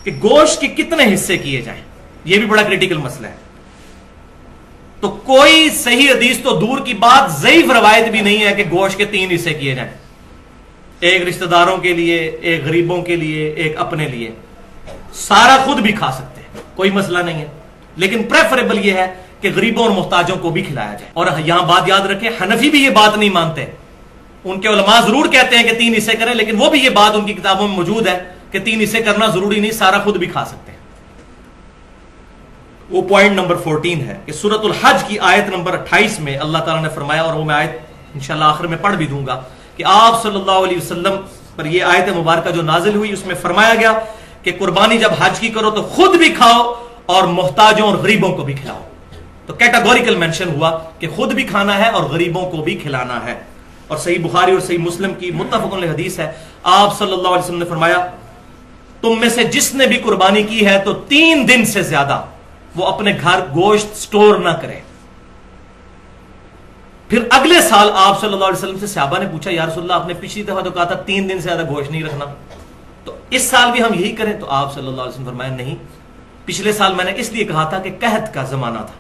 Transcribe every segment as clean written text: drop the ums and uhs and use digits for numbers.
کہ گوشت کے کتنے حصے کیے جائیں، یہ بھی بڑا کریٹیکل مسئلہ ہے. تو کوئی صحیح حدیث تو دور کی بات، ضعیف روایت بھی نہیں ہے کہ گوشت کے 3 حصے کیے جائیں، ایک رشتہ داروں کے لیے، ایک غریبوں کے لیے، ایک اپنے لیے. سارا خود بھی کھا سکتے ہیں، کوئی مسئلہ نہیں ہے، لیکن پریفریبل یہ ہے کہ غریبوں اور محتاجوں کو بھی کھلایا جائے. اور یہاں بات یاد رکھیں، حنفی بھی یہ بات نہیں مانتے. ان کے علماء ضرور کہتے ہیں کہ 3 حصے کریں، لیکن وہ بھی یہ بات ان کی کتابوں میں موجود ہے کہ 3 حصے کرنا ضروری نہیں، سارا خود بھی کھا سکتے ہیں. وہ پوائنٹ نمبر 14 ہے کہ سورۃ الحج کی آیت نمبر 28 میں اللہ تعالیٰ نے فرمایا، اور وہ میں آیت انشاءاللہ آخر میں پڑھ بھی دوں گا، کہ آپ صلی اللہ علیہ وسلم پر یہ آیت مبارکہ جو نازل ہوئی اس میں فرمایا گیا کہ قربانی جب حج کی کرو تو خود بھی کھاؤ اور محتاجوں اور غریبوں کو بھی کھلاؤ. تو کیٹاگوریکل مینشن ہوا کہ خود بھی کھانا ہے اور غریبوں کو بھی کھلانا ہے. اور صحیح بخاری اور صحیح مسلم کی متفق علیہ حدیث ہے، آپ صلی اللہ علیہ وسلم نے فرمایا، تم میں سے جس نے بھی قربانی کی ہے تو 3 دن سے زیادہ وہ اپنے گھر گوشت سٹور نہ کرے. پھر اگلے سال آپ صلی اللہ علیہ وسلم سے صحابہ نے پوچھا، یا رسول اللہ آپ نے پچھلی دفعہ تو کہا تھا 3 دن سے زیادہ گوشت نہیں رکھنا، تو اس سال بھی ہم یہی کریں؟ تو آپ صلی اللہ علیہ وسلم فرمایا، نہیں، پچھلے سال میں نے اس لیے کہا تھا کہ قحط کا زمانہ تھا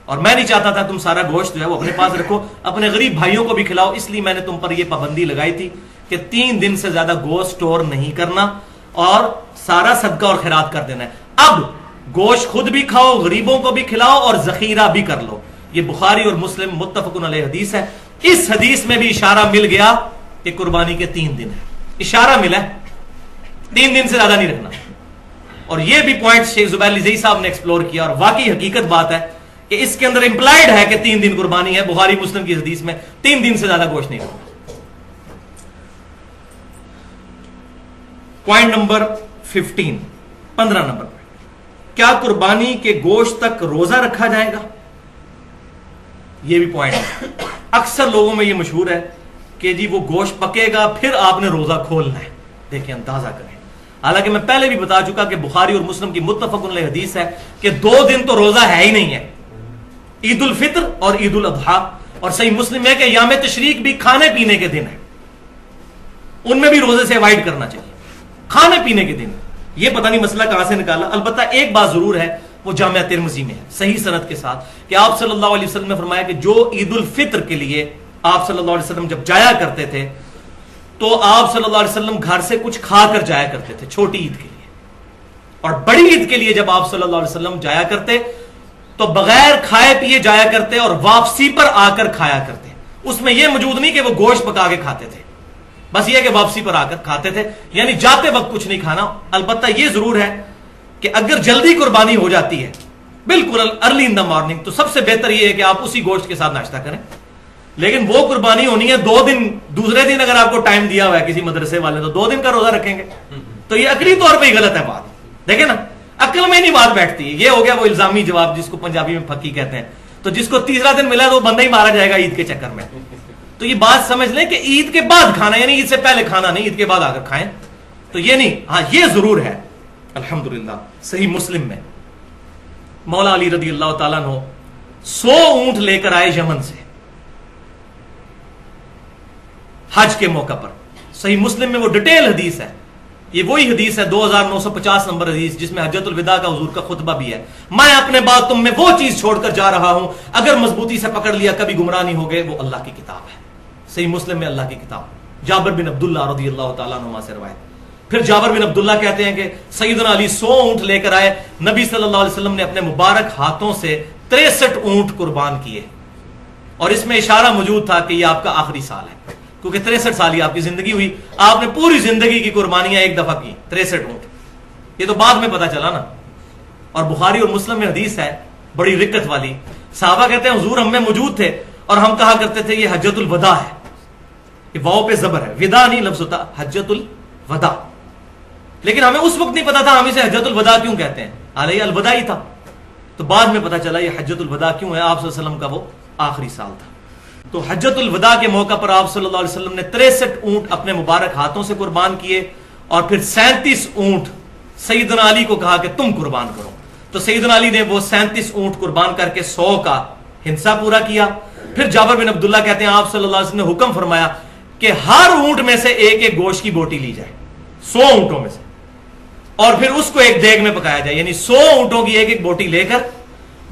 اور میں نہیں چاہتا تھا تم سارا گوشت جو ہے وہ اپنے پاس رکھو، اپنے غریب بھائیوں کو بھی کھلاؤ، اس لیے میں نے تم پر یہ پابندی لگائی تھی کہ 3 دن سے زیادہ گوشت سٹور نہیں کرنا اور سارا صدقہ اور خیرات کر دینا ہے. اب گوشت خود بھی کھاؤ، غریبوں کو بھی کھلاؤ اور ذخیرہ بھی کر لو. یہ بخاری اور مسلم متفق علیہ حدیث ہے. اس حدیث میں بھی اشارہ مل گیا کہ قربانی کے 3 دن ہے، اشارہ ملا ہے 3 دن سے زیادہ نہیں رکھنا. اور یہ بھی پوائنٹ شیخ زبیر لزئی صاحب نے ایکسپلور کیا، اور واقعی حقیقت بات ہے کہ اس کے اندر امپلائڈ ہے کہ 3 دن قربانی ہے. بخاری مسلم کی حدیث میں 3 دن سے زیادہ گوشت نہیں رکھنا. پوائنٹ نمبر 15 نمبر، کیا قربانی کے گوشت تک روزہ رکھا جائے گا؟ یہ بھی پوائنٹ ہے. اکثر لوگوں میں یہ مشہور ہے کہ جی وہ گوشت پکے گا پھر آپ نے روزہ کھولنا ہے. دیکھیں اندازہ کریں، حالانکہ میں پہلے بھی بتا چکا کہ بخاری اور مسلم کی متفق علیہ حدیث ہے کہ 2 دن تو روزہ ہے ہی نہیں ہے، عید الفطر اور عید الاضحیٰ. اور صحیح مسلم ہے کہ یوم تشریق بھی کھانے پینے کے دن ہے، ان میں بھی روزے سے ایوائڈ کرنا چاہیے، کھانے پینے کے دن. یہ پتہ نہیں مسئلہ کہاں سے نکالا. البتہ ایک بات ضرور ہے، وہ جامعہ ترمذی میں ہے صحیح سند کے ساتھ کہ آپ صلی اللہ علیہ وسلم نے فرمایا کہ جو عید الفطر کے لیے آپ صلی اللہ علیہ وسلم جب جایا کرتے تھے تو آپ صلی اللہ علیہ وسلم گھر سے کچھ کھا کر جایا کرتے تھے چھوٹی عید کے لیے، اور بڑی عید کے لیے جب آپ صلی اللہ علیہ وسلم جایا کرتے تو بغیر کھائے پیے جایا کرتے اور واپسی پر آ کر کھایا کرتے. اس میں یہ موجود نہیں کہ وہ گوشت پکا کے کھاتے تھے، بس یہ کہ واپسی پر آ کر کھاتے تھے، یعنی جاتے وقت کچھ نہیں کھانا. البتہ یہ ضرور ہے کہ اگر جلدی قربانی ہو جاتی ہے بالکل ارلی ان دا مارننگ تو سب سے بہتر یہ ہے کہ آپ اسی گوشت کے ساتھ ناشتہ کریں. لیکن وہ قربانی ہونی ہے 2 دن، دوسرے دن اگر آپ کو ٹائم دیا ہوا ہے کسی مدرسے والے تو 2 دن کا روزہ رکھیں گے، تو یہ عقلی طور پہ ہی غلط ہے بات. دیکھیں نا، عقل میں نہیں بات بیٹھتی. یہ ہو گیا وہ الزامی جواب جس کو پنجابی میں پھکی کہتے ہیں. تو جس کو تیسرا دن ملا تو وہ بندہ ہی مارا جائے گا عید کے چکر میں. تو یہ بات سمجھ لیں کہ عید کے بعد کھانا، یعنی عید سے پہلے کھانا نہیں، عید کے بعد آ کر کھائیں. تو یہ نہیں. ہاں یہ ضرور ہے الحمدللہ صحیح مسلم میں مولا علی رضی اللہ تعالیٰ عنہ 100 اونٹ لے کر آئے یمن سے حج کے موقع پر. صحیح مسلم میں وہ ڈیٹیل حدیث ہے. یہ وہی حدیث ہے 2950 نمبر حدیث جس میں حجۃ الوداع کا حضور کا خطبہ بھی ہے. میں اپنے بعد تم میں وہ چیز چھوڑ کر جا رہا ہوں، اگر مضبوطی سے پکڑ لیا کبھی گمراہ نہیں ہو گئے. وہ اللہ کی کتاب ہے. صحیح مسلم میں اللہ کی کتاب. جابر بن عبداللہ رضی اللہ تعالیٰ عنہ سے روایت. پھر جابر بن عبداللہ کہتے ہیں کہ سیدنا علی 100 اونٹ لے کر آئے. نبی صلی اللہ علیہ وسلم نے اپنے مبارک ہاتھوں سے 63 اونٹ قربان کیے، اور اس میں اشارہ موجود تھا کہ یہ آپ کا آخری سال ہے، کیونکہ 63 سال ہی آپ کی زندگی ہوئی. آپ نے پوری زندگی کی قربانیاں ایک دفعہ کی 63 اونٹ. یہ تو بعد میں پتا چلا نا. اور بخاری اور مسلم میں حدیث ہے بڑی رکت والی. صحابہ کہتے ہیں حضور ہم میں موجود تھے اور ہم کہا کرتے تھے یہ حجۃ الوداع ہے. یہ واو پہ زبر ہے، ودا نہیں لفظ ہوتا، حجۃ الوداع. لیکن ہمیں اس وقت نہیں پتا تھا ہم اسے حجۃ الوداع کیوں کہتے ہیں، حالانکہ الوداع ہی تھا. تو بعد میں پتا چلا یہ حجۃ الوداع کیوں ہے، آپ صلی اللہ علیہ وسلم کا وہ آخری سال تھا. تو حجۃ الوداع کے موقع پر آپ صلی اللہ علیہ وسلم نے 63 اونٹ اپنے مبارک ہاتھوں سے قربان کیے، اور پھر 37 اونٹ سیدنا علی کو کہا کہ تم قربان کرو. تو سیدنا علی نے وہ 37 اونٹ قربان کر کے 100 کا ہنسا پورا کیا. پھر جابر بن عبداللہ کہتے ہیں آپ صلی اللہ علیہ وسلم نے حکم فرمایا کہ ہر اونٹ میں سے ایک ایک گوشت کی بوٹی لی جائے 100 اونٹوں میں سے. اور پھر اس کو ایک دیگ میں پکایا جائے، یعنی 100 اونٹوں کی ایک ایک بوٹی لے کر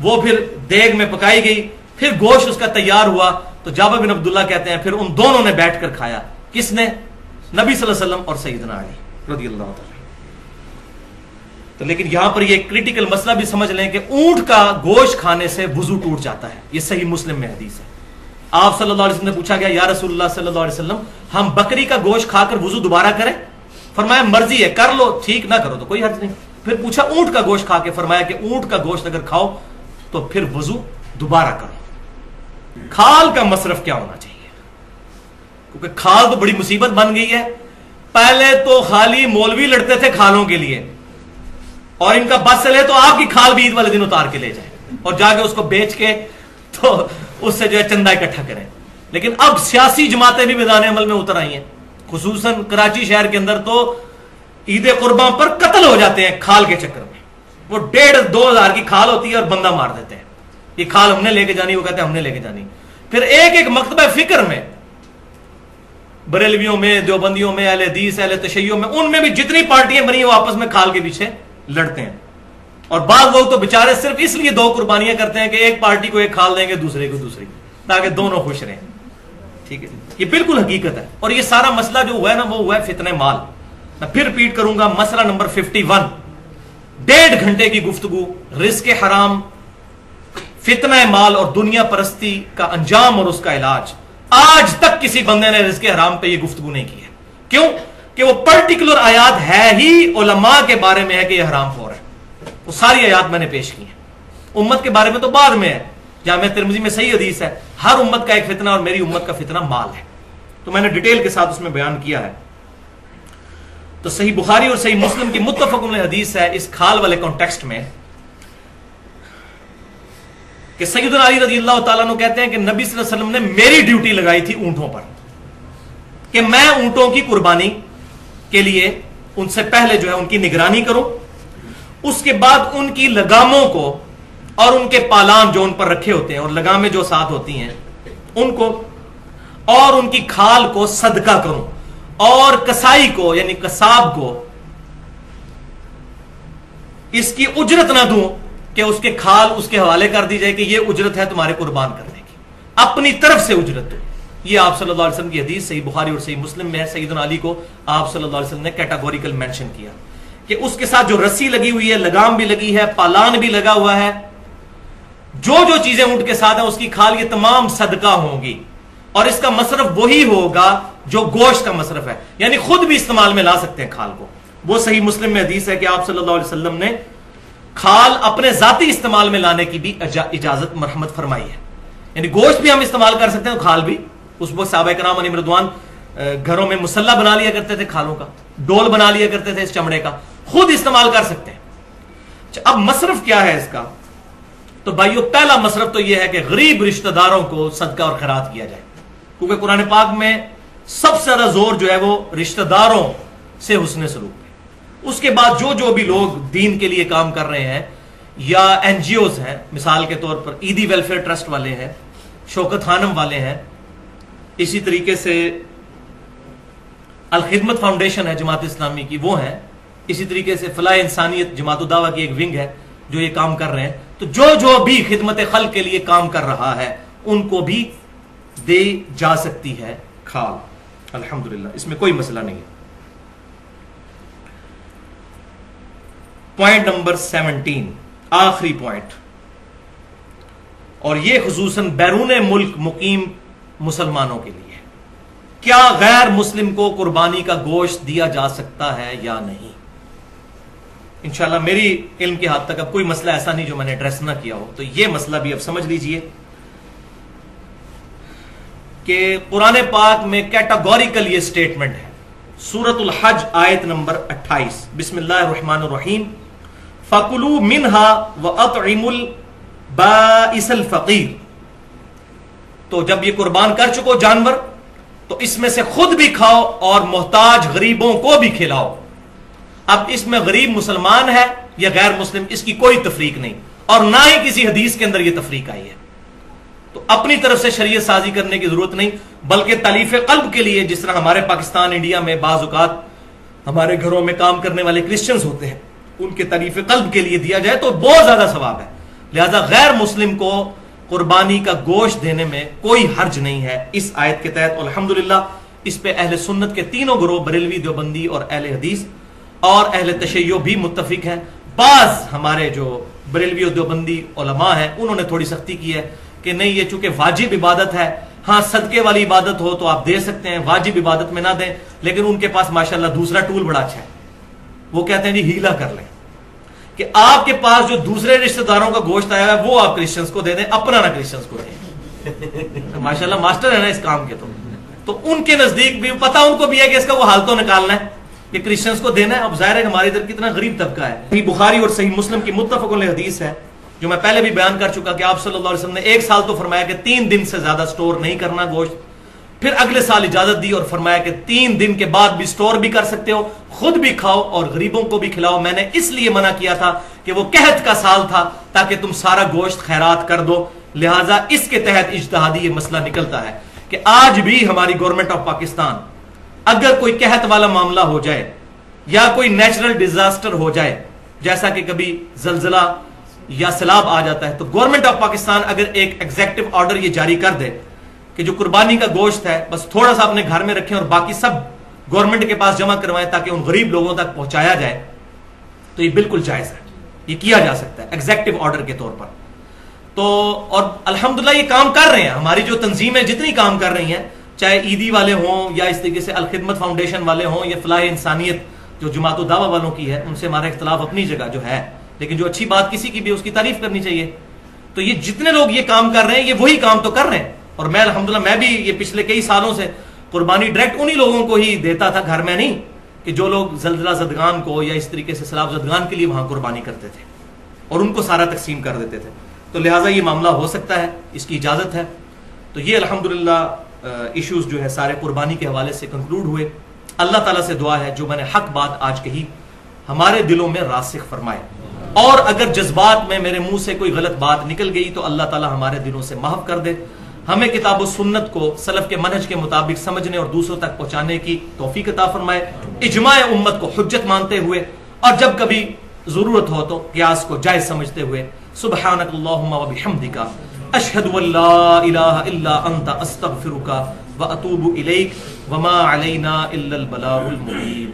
وہ پھر دیگ میں پکائی گئی، پھر گوشت اس کا تیار ہوا تو جابر بن عبداللہ کہتے ہیں پھر ان دونوں نے بیٹھ کر کھایا. کس نے؟ نبی صلی اللہ علیہ وسلم اور سیدنا علی رضی اللہ تعالی. تو لیکن یہاں پر یہ کریٹیکل مسئلہ بھی سمجھ لیں کہ اونٹ کا گوشت کھانے سے وضو ٹوٹ جاتا ہے. یہ صحیح مسلم میں حدیث ہے. آپ صلی اللہ علیہ وسلم نے پوچھا گیا یا رسول اللہ صلی اللہ علیہ وسلم ہم بکری کا گوشت کھا کر وضو دوبارہ کریں؟ فرمایا مرضی ہے، کر لو، ٹھیک نہ کرو تو کوئی حرج نہیں. پھر پوچھا اونٹ کا گوشت کھا کے، فرمایا کہ اونٹ کا گوشت اگر کھاؤ تو پھر وضو دوبارہ کرو. کھال کا مصرف کیا ہونا چاہیے؟ کیونکہ کھال تو بڑی مصیبت بن گئی ہے. پہلے تو خالی مولوی لڑتے تھے کھالوں کے لیے، اور ان کا بس چلے تو آپ کی کھال بھی عید والے دن اتار کے لے جائیں اور جا کے اس کو بیچ کے تو اس سے جو ہے چندہ اکٹھا کریں. لیکن اب سیاسی جماعتیں بھی میدان عمل میں اتر آئی ہیں. خصوصاً کراچی شہر کے اندر تو عید قرباں پر قتل ہو جاتے ہیں کھال کے چکر میں. وہ 1,500-2 ہزار کی کھال ہوتی ہے اور بندہ مار دیتے ہیں. یہ کھال ہم نے لے کے جانی، وہ کہتے ہیں ہم نے لے کے جانی. پھر ایک ایک مکتبہ فکر میں، بریلویوں میں، دیوبندیوں میں، اہل حدیث، اہل تشیع میں، ان میں بھی جتنی پارٹیاں بنی ہیں وہ آپس میں کھال کے پیچھے لڑتے ہیں. اور بعض لوگ تو بیچارے صرف اس لیے 2 قربانیاں کرتے ہیں کہ ایک پارٹی کو ایک کھال دیں گے، دوسرے کو دوسری، تاکہ دونوں خوش رہیں. ٹھیک ہے، یہ بالکل حقیقت ہے. اور یہ سارا مسئلہ جو ہوا ہے نا، وہ ہوا ہے فتنہ مال. میں پھر ریپیٹ کروں گا، مسئلہ نمبر 51، 1.5 گھنٹے کی گفتگو، رزق حرام، فتنہ مال اور دنیا پرستی کا انجام اور اس کا علاج. آج تک کسی بندے نے رزق حرام پہ یہ گفتگو نہیں کی ہے. کیوں؟ کہ وہ پرٹیکولر آیات ہے ہی علماء کے بارے میں ہے کہ یہ حرام خور ہے. وہ ساری آیات میں نے پیش کی ہیں. امت کے بارے میں تو بعد میں ہے. جامع ترمذی میں صحیح حدیث ہے، ہر امت کا ایک فتنہ اور میری امت کا فتنہ مال ہے. تو میں نے ڈیٹیل کے ساتھ اس میں بیان کیا ہے. تو صحیح بخاری اور صحیح مسلم کی متفق علیہ حدیث ہے اس کھال والے کانٹیکسٹ میں کہ سیدنا علی رضی اللہ تعالیٰ عنہ کہتے ہیں کہ نبی صلی اللہ علیہ وسلم نے میری ڈیوٹی لگائی تھی اونٹوں پر کہ میں اونٹوں کی قربانی کے لیے ان سے پہلے جو ہے ان کی نگرانی کروں، اس کے بعد ان کی لگاموں کو اور ان کے پالان جو ان پر رکھے ہوتے ہیں اور لگامیں جو ساتھ ہوتی ہیں ان کو اور ان کی کھال کو صدقہ کروں، اور کسائی کو یعنی قصاب کو اس کی اجرت نہ دوں کہ اس کے کھال اس کے حوالے کر دی جائے کہ یہ اجرت ہے تمہارے قربان کرنے کی، اپنی طرف سے اجرت دو. یہ آپ صلی اللہ علیہ وسلم کی حدیث صحیح بخاری اور صحیح مسلم میں ہے. سیدنا علی کو آپ صلی اللہ علیہ وسلم نے کیٹاگوریکل مینشن کیا کہ اس کے ساتھ جو رسی لگی ہوئی ہے، لگام بھی لگی ہے، پالان بھی لگا ہوا ہے، جو جو چیزیں اونٹ کے ساتھ ہیں اس کی کھال یہ تمام صدقہ ہوں گی، اور اس کا مصرف وہی ہوگا جو گوشت کا مصرف ہے، یعنی خود بھی استعمال میں لا سکتے ہیں کھال کو. وہ صحیح مسلم میں حدیث ہے کہ آپ صلی اللہ علیہ وسلم نے کھال اپنے ذاتی استعمال میں لانے کی بھی اجازت مرحمت فرمائی ہے. یعنی گوشت بھی ہم استعمال کر سکتے ہیں، کھال بھی. اس وقت صحابہ کرام علیہم رضوان گھروں میں مسلح بنا لیا کرتے تھے کھالوں کا، ڈول بنا لیا کرتے تھے اس چمڑے کا، خود استعمال کر سکتے ہیں. اب مصرف کیا ہے اس کا؟ تو بھائیو پہلا مصرف تو یہ ہے کہ غریب رشتہ داروں کو صدقہ اور خیرات کیا جائے، کیونکہ قرآن پاک میں سب سے زیادہ زور جو ہے وہ رشتہ داروں سے حسن سلوک ہے. اس کے بعد جو جو بھی لوگ دین کے لیے کام کر رہے ہیں یا این جی اوز ہیں، مثال کے طور پر عیدی ویلفیئر ٹرسٹ والے ہیں، شوکت خانم والے ہیں، اسی طریقے سے الخدمت فاؤنڈیشن ہے جماعت اسلامی کی، وہ ہیں، اسی طریقے سے فلاح انسانیت جماعت الدعوہ کی ایک ونگ ہے جو یہ کام کر رہے ہیں. تو جو جو بھی خدمت خلق کے لیے کام کر رہا ہے ان کو بھی دے جا سکتی ہے کھال. الحمدللہ اس میں کوئی مسئلہ نہیں ہے. پوائنٹ نمبر 17، آخری پوائنٹ، اور یہ خصوصاً بیرون ملک مقیم مسلمانوں کے لیے، کیا غیر مسلم کو قربانی کا گوشت دیا جا سکتا ہے یا نہیں؟ انشاءاللہ میری علم کے حد تک اب کوئی مسئلہ ایسا نہیں جو میں نے ایڈریس نہ کیا ہو. تو یہ مسئلہ بھی اب سمجھ لیجئے کہ قرآن پاک میں کیٹاگوریکل یہ سٹیٹمنٹ ہے. سورۃ الحج آیت نمبر 28، بسم اللہ الرحمن الرحیم، فَكُلُوا مِنْهَا وَأَطْعِمُوا الْبَائِسَ الْفَقِيرَ. تو جب یہ قربان کر چکو جانور تو اس میں سے خود بھی کھاؤ اور محتاج غریبوں کو بھی کھلاؤ. اب اس میں غریب مسلمان ہے یا غیر مسلم اس کی کوئی تفریق نہیں، اور نہ ہی کسی حدیث کے اندر یہ تفریق آئی ہے. تو اپنی طرف سے شریعت سازی کرنے کی ضرورت نہیں، بلکہ تالیف قلب کے لیے جس طرح ہمارے پاکستان انڈیا میں بعض اوقات ہمارے گھروں میں کام کرنے والے کرسچنز ہوتے ہیں، ان کے تعریف قلب کے لیے دیا جائے تو بہت زیادہ ثواب ہے. لہذا غیر مسلم کو قربانی کا گوشت دینے میں کوئی حرج نہیں ہے اس آیت کے تحت. الحمدللہ اس پہ اہل سنت کے تینوں گروہ، بریلوی، دیوبندی اور اہل حدیث اور اہل تشیع بھی متفق ہیں. بعض ہمارے جو بریلوی اور دیوبندی علماء ہیں انہوں نے تھوڑی سختی کی ہے کہ نہیں، یہ چونکہ واجب عبادت ہے، ہاں صدقے والی عبادت ہو تو آپ دے سکتے ہیں، واجب عبادت میں نہ دیں. لیکن ان کے پاس ماشاءاللہ دوسرا ٹول بڑا اچھا ہے. وہ کہتے ہیں جی ہیلا کر لیں کہ آپ کے پاس جو دوسرے رشتہ داروں کا گوشت آیا ہے وہ آپ کرسچنز کو دے دیں، اپنا نہ کرسچنز کو دیں. ماشاءاللہ ماسٹر ہے نا اس کام کے. تو ان کے نزدیک بھی پتہ ان کو بھی ہے کہ اس کا وہ حال تو نکالنا ہے کہ کرسچنز کو دینا ہے. اب ظاہر ہے ہمارے ادھر کتنا غریب طبقہ ہے. صحیح بخاری اور صحیح مسلم کی متفق علیہ حدیث ہے جو میں پہلے بھی بیان کر چکا کہ آپ صلی اللہ علیہ وسلم نے 1 سال تو فرمایا کہ 3 دن سے زیادہ سٹور نہیں کرنا گوشت، پھر اگلے سال اجازت دی اور فرمایا کہ 3 دن کے بعد بھی سٹور بھی کر سکتے ہو، خود بھی کھاؤ اور غریبوں کو بھی کھلاؤ. میں نے اس لیے منع کیا تھا کہ وہ قحط کا سال تھا تاکہ تم سارا گوشت خیرات کر دو. لہٰذا اس کے تحت اجتہادی یہ مسئلہ نکلتا ہے کہ آج بھی ہماری گورنمنٹ آف پاکستان اگر کوئی قحط والا معاملہ ہو جائے یا کوئی نیچرل ڈیزاسٹر ہو جائے، جیسا کہ کبھی زلزلہ یا سیلاب آ جاتا ہے، تو گورنمنٹ آف پاکستان اگر ایک ایگزیکٹو آرڈر یہ جاری کر دے کہ جو قربانی کا گوشت ہے بس تھوڑا سا اپنے گھر میں رکھیں اور باقی سب گورنمنٹ کے پاس جمع کروائیں تاکہ ان غریب لوگوں تک پہنچایا جائے، تو یہ بالکل جائز ہے، یہ کیا جا سکتا ہے ایگزیکٹو آرڈر کے طور پر. تو اور الحمدللہ یہ کام کر رہے ہیں. ہماری جو تنظیمیں جتنی کام کر رہی ہیں، چاہے عیدی والے ہوں یا اس طریقے سے الخدمت فاؤنڈیشن والے ہوں یا فلاح انسانیت جو جماعت الدعوہ والوں کی ہے، ان سے ہمارا اختلاف اپنی جگہ جو ہے، لیکن جو اچھی بات کسی کی بھی اس کی تعریف کرنی چاہیے. تو یہ جتنے لوگ یہ کام کر رہے ہیں یہ وہی کام تو کر رہے ہیں. اور میں الحمدللہ میں بھی یہ پچھلے کئی سالوں سے قربانی ڈائریکٹ انہی لوگوں کو ہی دیتا تھا، گھر میں نہیں، کہ جو لوگ زلزلہ زدگان کو یا اس طریقے سے سیلاب زدگان کے لیے وہاں قربانی کرتے تھے اور ان کو سارا تقسیم کر دیتے تھے. تو لہٰذا یہ معاملہ ہو سکتا ہے، اس کی اجازت ہے. تو یہ الحمدللہ ایشوز جو ہے سارے قربانی کے حوالے سے کنکلوڈ ہوئے. اللہ تعالیٰ سے دعا ہے جو میں نے حق بات آج کہی ہمارے دلوں میں راسخ فرمائے، اور اگر جذبات میں میرے منہ سے کوئی غلط بات نکل گئی تو اللہ تعالیٰ ہمارے دلوں سے محو کر دے. ہمیں کتاب و سنت کو سلف کے منہج کے مطابق سمجھنے اور دوسروں تک پہنچانے کی توفیق عطا فرمائے، اجماع امت کو حجت مانتے ہوئے اور جب کبھی ضرورت ہو تو قیاس کو جائز سمجھتے ہوئے. سبحانک اللہم و بحمدک اشہد ان لا الہ الا انت استغفرک و اتوب الیک وما علینا الا البلاغ المبین.